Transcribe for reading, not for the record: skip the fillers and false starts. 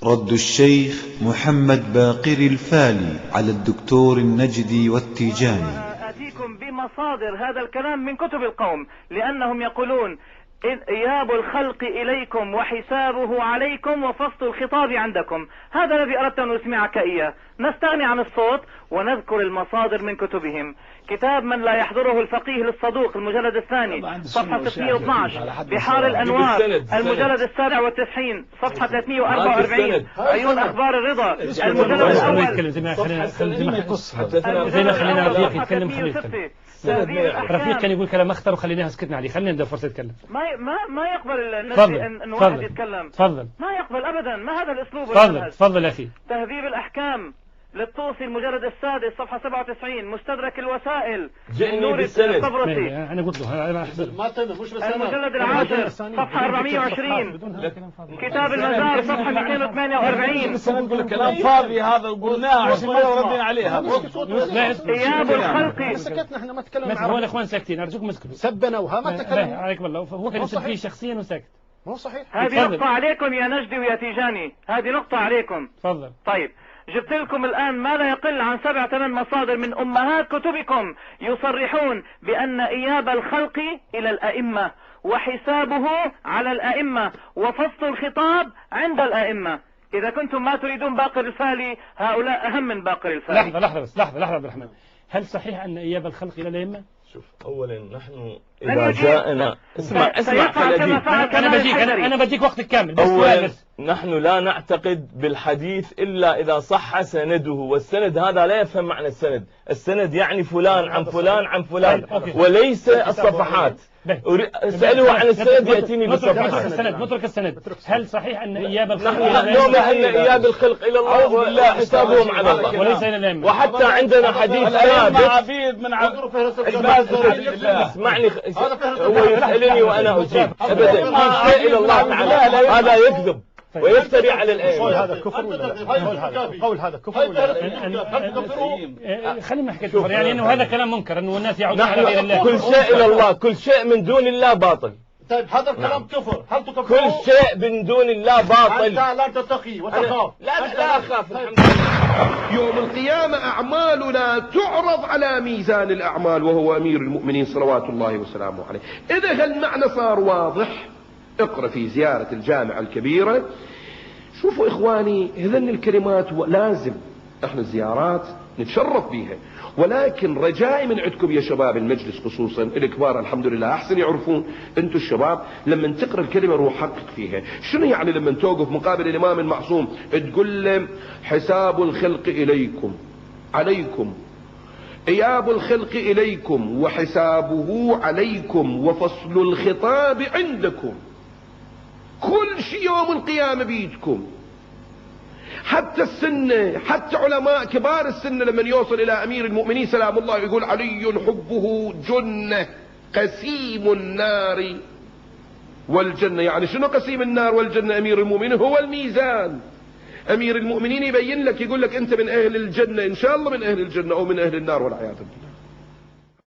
رد الشيخ محمد باقر الفالي على الدكتور النجدي والتيجاني. آتيكم بمصادر هذا الكلام من كتب القوم، لأنهم يقولون إياب الخلق إليكم وحسابه عليكم وفصل الخطاب عندكم. هذا الذي أردت أن أسمعك إياه. نستغني عن الصوت ونذكر المصادر من كتبهم. كتاب من لا يحضره الفقيه للصدوق المجلد الثاني صفحة 612، بحار الأنوار المجلد 97 صفحة 344، عيون أخبار الرضا المجلد الأول رفيق كان يقول كلام اخطر وخليناها سكتنا عليه. خلينا ندي فرصه يتكلم. ما يقبل النجدي ان واحد يتكلم. تفضل. ما يقبل ابدا. ما هذا الاسلوب؟ تفضل يا اخي. تهذيب الاحكام للطوسي المجلد السادس صفحة 97، مستدرك الوسائل جئني بالسند. الطبرسي انا قلت له مش المجلد العاشر صفحة 420، كتاب المزار صفحة 248. نقول كلام فاضي هذا وقلناه عشان ما ردينا عليها. اياب الخلق. سكتنا احنا ما تكلمنا. هو الاخوان ساكتين ارجوكم اسكتوا. سبنا وها ما تكلمنا. عليكم الله. هو كان يسب فيه شخصيا وساكت. مو صحيح. هذه نقطة عليكم يا نجدي ويا تيجاني، هذه نقطة عليكم. تفضل. طيب جبت لكم الآن ما لا يقل عن 7-8 مصادر من أمهات كتبكم يصرحون بأن إياب الخلق إلى الأئمة وحسابه على الأئمة وفصل الخطاب عند الأئمة. إذا كنتم ما تريدون باقر الفالي، هؤلاء أهم من باقر الفالي. لحظة عبد الرحمن. هل صحيح أن إياب الخلق إلى الأئمة؟ شوف أولا نحن إذا جاءنا اسمع أنا بديك وقتك كامل. أولا نحن لا نعتقد بالحديث إلا إذا صح سنده، والسند هذا لا يفهم معنى السند. السند يعني فلان عن فلان عن فلان وليس الصفحات. اسأله عن السند يأتيني بالصفحات. نترك السند. هل صحيح أن إياب الخلق نحن نؤمن أن إياب الخلق إلى الله ولا حسابهم على الله وليس إلى الأئمة. وحتى عندنا حديث ثابت. عبيد من اسمعني هو يسألني وأنا أجيب. أبدا كل شيء إلى الله تعالى. هذا يكذب ويفتري على الأئمة. قول هذا كفر ولا لا؟ خلينا نحكي كفر، يعني انه هذا كلام منكر انه الناس يعودون على غير الله. كل شيء الى الله، كل شيء من دون الله باطل. طيب هذا الكلام كفر، هل تكفر؟ كل شيء من دون الله باطل. أنت لا تتقي وتخاف. لا أخاف الحمد لله. يوم القيامة أعمالنا تعرض على ميزان الأعمال وهو أمير المؤمنين صلوات الله وسلامه عليه. إذا هالمعنى صار واضح، اقرأ في زيارة الجامعة الكبيرة. شوفوا إخواني هذن الكلمات لازم احنا الزيارات نتشرف بيها، ولكن رجائي من عندكم يا شباب المجلس خصوصا الكبار الحمد لله احسن يعرفون، انتم الشباب لما تقرا الكلمه روح حقق فيها. شنو يعني لما توقف مقابل الامام المعصوم تقول له حساب الخلق اليكم عليكم، اياب الخلق اليكم وحسابه عليكم وفصل الخطاب عندكم، كل شيء يوم القيامة بيدكم. حتى السنة، حتى علماء كبار السنة لما يوصل إلى أمير المؤمنين سلام الله يقول علي حبه جنة قسيم النار والجنة. يعني شنو قسيم النار والجنة؟ أمير المؤمنين هو الميزان. أمير المؤمنين يبين لك يقول لك أنت من أهل الجنة إن شاء الله، من أهل الجنة أو من أهل النار والعياذ بالله.